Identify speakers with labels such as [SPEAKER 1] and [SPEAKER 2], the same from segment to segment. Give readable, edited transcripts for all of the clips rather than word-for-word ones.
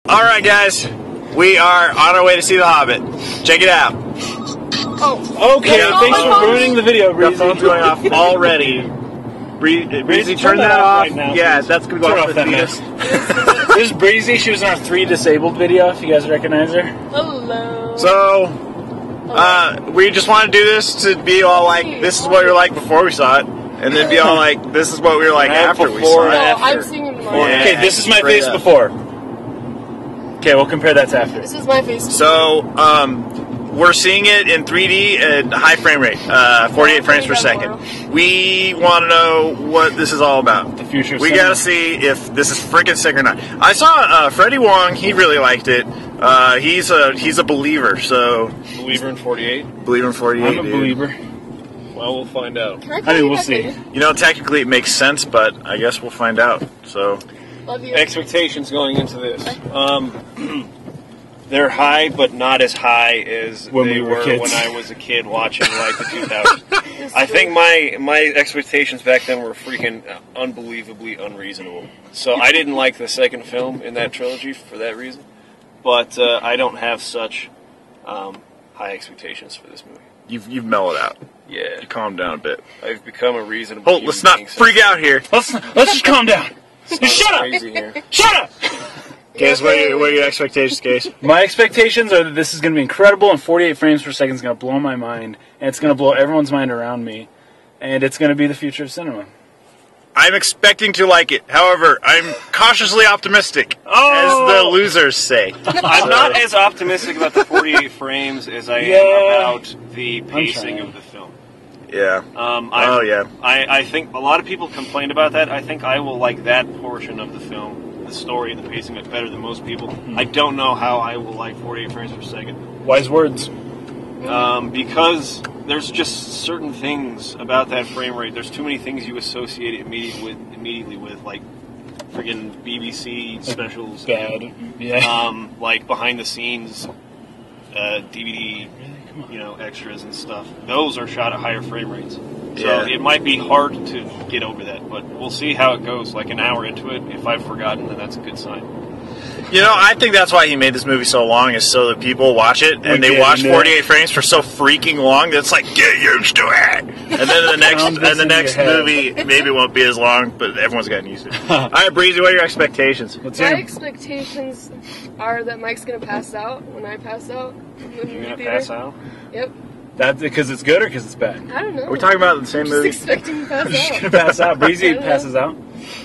[SPEAKER 1] Alright guys, we are on our way to see The Hobbit. Check it out.
[SPEAKER 2] Oh, okay, thanks for ruining the video, Breezy.
[SPEAKER 1] The phone's going off already. Breezy, turn that off.
[SPEAKER 2] Right now,
[SPEAKER 1] yeah,
[SPEAKER 2] please.
[SPEAKER 1] that's going to go off the fetus.
[SPEAKER 2] This is Breezy. She was in our 3 disabled video, if you guys recognize her.
[SPEAKER 3] Hello.
[SPEAKER 1] So, we just want to do this to be all like, this is what we were like before we saw it. And then be all like, this is what we were like after we saw it.
[SPEAKER 3] I'm seeing it tomorrow.
[SPEAKER 1] Yeah,
[SPEAKER 2] okay, this is my face before. Okay, we'll compare that to after.
[SPEAKER 3] This is my face.
[SPEAKER 1] So, we're seeing it in 3D at high frame rate, 48 frames per second. We want to know what this is all about.
[SPEAKER 2] The future of
[SPEAKER 1] We
[SPEAKER 2] cinema.
[SPEAKER 1] gotta see if this is freaking sick or not. I saw Freddie Wong, he really liked it. He's a believer, so...
[SPEAKER 4] Believer in 48?
[SPEAKER 1] Believer in 48,
[SPEAKER 2] I'm a
[SPEAKER 1] dude.
[SPEAKER 2] believer.
[SPEAKER 4] Well, we'll find out.
[SPEAKER 3] Can
[SPEAKER 2] I mean, we'll see.
[SPEAKER 1] You know, technically it makes sense, but I guess we'll find out, so...
[SPEAKER 3] Love you.
[SPEAKER 4] Expectations going into this. They're high, but not as high as
[SPEAKER 2] When
[SPEAKER 4] they
[SPEAKER 2] we were
[SPEAKER 4] were
[SPEAKER 2] kids.
[SPEAKER 4] when I was a kid watching like the 2000s. I think my expectations back then were freaking unbelievably unreasonable. So I didn't like the second film in that trilogy for that reason. But I don't have such high expectations for this movie.
[SPEAKER 1] You've mellowed out.
[SPEAKER 4] Yeah,
[SPEAKER 1] You calmed down a bit.
[SPEAKER 4] I've become a reasonable.
[SPEAKER 1] Oh, let's not freak out here.
[SPEAKER 2] Let's just calm down. Shut up!
[SPEAKER 4] Crazy here.
[SPEAKER 2] Shut up!
[SPEAKER 1] Case, what are your expectations, Case?
[SPEAKER 2] My expectations are that this is going to be incredible, and 48 frames per second is going to blow my mind, and it's going to blow everyone's mind around me, and it's going to be the future of cinema.
[SPEAKER 1] I'm expecting to like it. However, I'm cautiously optimistic, as the losers say.
[SPEAKER 4] I'm not as optimistic about the 48 frames as I am about the pacing of the film.
[SPEAKER 1] Yeah.
[SPEAKER 4] Yeah. I think a lot of people complained about that. I think I will like that portion of the film, the story and the pacing, better than most people. I don't know how I will like 48 frames per second.
[SPEAKER 2] Wise words.
[SPEAKER 4] Because there's just certain things about that frame rate. There's too many things you associate it immediately with, like friggin' BBC specials.
[SPEAKER 2] Bad. Yeah.
[SPEAKER 4] Like behind the scenes DVD, extras and stuff. Those are shot at higher frame rates. So it might be hard to get over that, but we'll see how it goes. Like an hour into it, if I've forgotten, then that's a good sign.
[SPEAKER 1] You know, I think that's why he made this movie so long, is so that people watch it, and they watch 48 frames for so freaking long that it's like, get used to it! And then the next movie maybe won't be as long, but everyone's gotten used to it. Alright, Breezy, what are your expectations?
[SPEAKER 3] My expectations are that Mike's going to pass out when I pass out.
[SPEAKER 4] You're going to pass out?
[SPEAKER 3] Yep.
[SPEAKER 2] That's because it's good or because it's bad?
[SPEAKER 3] I don't know.
[SPEAKER 1] Are we talking about the same
[SPEAKER 3] I'm
[SPEAKER 1] movie?
[SPEAKER 3] just expecting to pass
[SPEAKER 2] You're just
[SPEAKER 3] out.
[SPEAKER 2] going to pass out. Breezy passes out.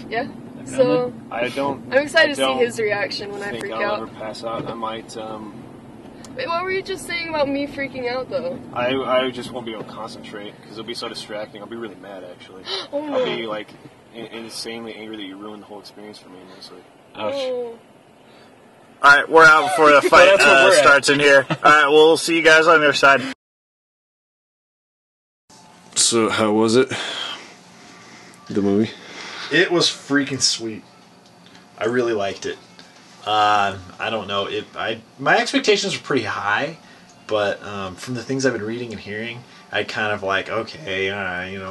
[SPEAKER 3] Yeah. So
[SPEAKER 4] I'm
[SPEAKER 3] excited to see his reaction when I freak
[SPEAKER 4] I'll
[SPEAKER 3] out.
[SPEAKER 4] ever pass out. I might.
[SPEAKER 3] Wait, what were you just saying about me freaking out, though?
[SPEAKER 4] I just won't be able to concentrate because it'll be so distracting. I'll be really mad, actually.
[SPEAKER 3] Oh, no.
[SPEAKER 4] I'll be like insanely angry that you ruined the whole experience for me. Mostly.
[SPEAKER 3] Oh.
[SPEAKER 1] Alright, we're out before the fight starts in here. Alright, we'll see you guys on the other side.
[SPEAKER 5] So, how was it? The movie?
[SPEAKER 1] It was freaking sweet. I really liked it. I don't know. My expectations were pretty high, but from the things I've been reading and hearing, I kind of like, okay,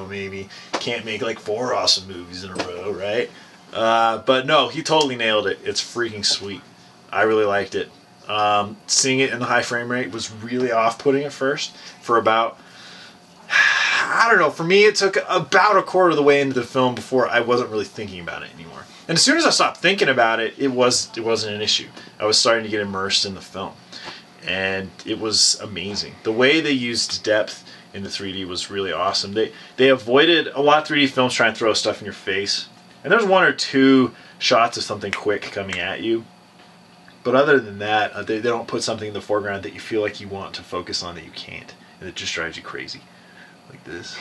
[SPEAKER 1] maybe can't make like 4 awesome movies in a row, right? But no, he totally nailed it. It's freaking sweet. I really liked it. Seeing it in the high frame rate was really off-putting at first. For about, I don't know, for me it took about a quarter of the way into the film before I wasn't really thinking about it anymore. And as soon as I stopped thinking about it, it wasn't an issue. I was starting to get immersed in the film. And it was amazing. The way they used depth in the 3D was really awesome. They avoided a lot of 3D films trying to throw stuff in your face. And there's 1 or 2 shots of something quick coming at you. But other than that, they don't put something in the foreground that you feel like you want to focus on that you can't. And it just drives you crazy. Like this.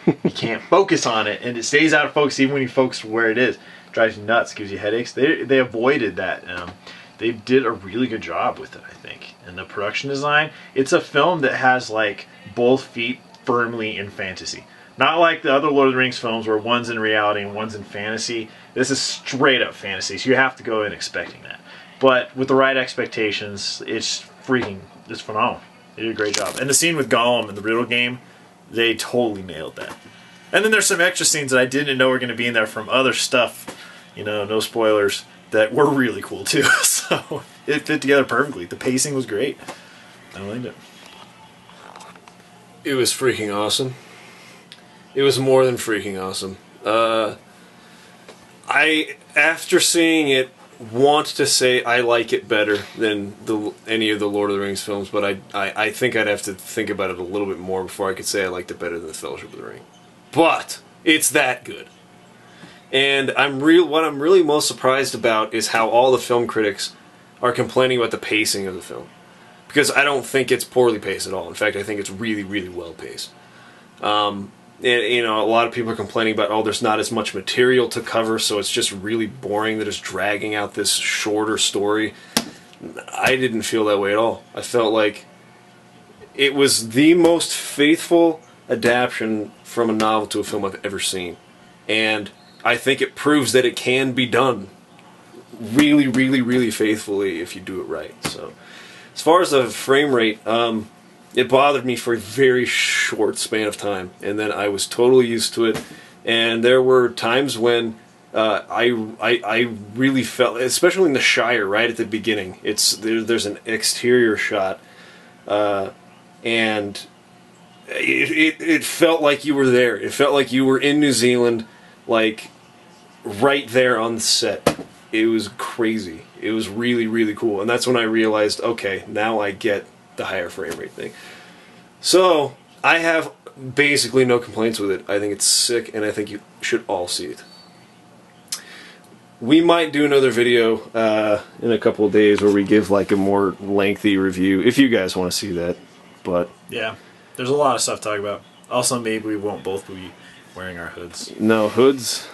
[SPEAKER 1] You can't focus on it, and it stays out of focus even when you focus where it is. It drives you nuts, gives you headaches. They avoided that. They did a really good job with it, I think. And the production design, it's a film that has like both feet firmly in fantasy. Not like the other Lord of the Rings films where one's in reality and one's in fantasy. This is straight up fantasy, so you have to go in expecting that. But with the right expectations, it's phenomenal. They did a great job. And the scene with Gollum in the riddle game, they totally nailed that. And then there's some extra scenes that I didn't know were going to be in there from other stuff, no spoilers, that were really cool too. So So it fit together perfectly. The pacing was great. I liked it.
[SPEAKER 5] It was freaking awesome. It was more than freaking awesome. I, after seeing it, want to say I like it better than any of the Lord of the Rings films, but I think I'd have to think about it a little bit more before I could say I liked it better than the Fellowship of the Ring. But it's that good. And what I'm really most surprised about is how all the film critics are complaining about the pacing of the film. Because I don't think it's poorly paced at all. In fact, I think it's really, really well paced. And, you know, a lot of people are complaining about, oh, there's not as much material to cover, so it's just really boring that it's dragging out this shorter story. I didn't feel that way at all. I felt like it was the most faithful adaptation from a novel to a film I've ever seen. And I think it proves that it can be done really, really, really faithfully if you do it right. So, as far as the frame rate, it bothered me for a very short span of time, and then I was totally used to it. And there were times when I really felt, especially in the Shire, right at the beginning. There's an exterior shot, and it felt like you were there. It felt like you were in New Zealand, like right there on the set. It was crazy. It was really, really cool. And that's when I realized, okay, now I get the higher frame rate thing. So, I have basically no complaints with it. I think it's sick, and I think you should all see it. We might do another video in a couple of days where we give like a more lengthy review, if you guys want to see that. But
[SPEAKER 1] yeah, there's a lot of stuff to talk about. Also, maybe we won't both be wearing our hoods.
[SPEAKER 5] No, hoods.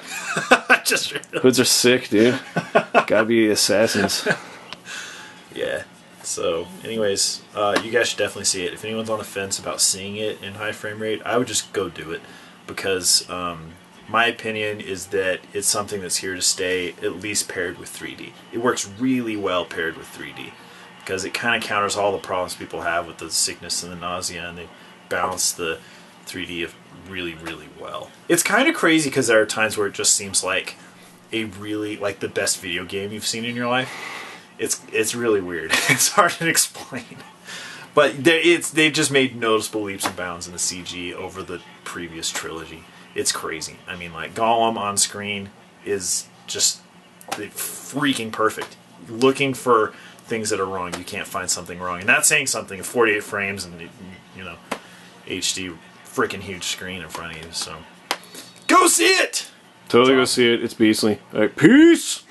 [SPEAKER 5] Hoods are sick, dude. Gotta be assassins.
[SPEAKER 1] Yeah. So, anyways, you guys should definitely see it. If anyone's on the fence about seeing it in high frame rate, I would just go do it. Because my opinion is that it's something that's here to stay, at least paired with 3D. It works really well paired with 3D. Because it kind of counters all the problems people have with the sickness and the nausea, and they balance the 3D really, really well. It's kind of crazy because there are times where it just seems like a really, like the best video game you've seen in your life. It's really weird. It's hard to explain. But they've just made noticeable leaps and bounds in the CG over the previous trilogy. It's crazy. I mean, like, Gollum on screen is just freaking perfect. Looking for things that are wrong, you can't find something wrong. And that's saying something at 48 frames and, you know, HD freaking huge screen in front of you. So, go see it!
[SPEAKER 5] Totally go see it. It's beastly. All right, peace!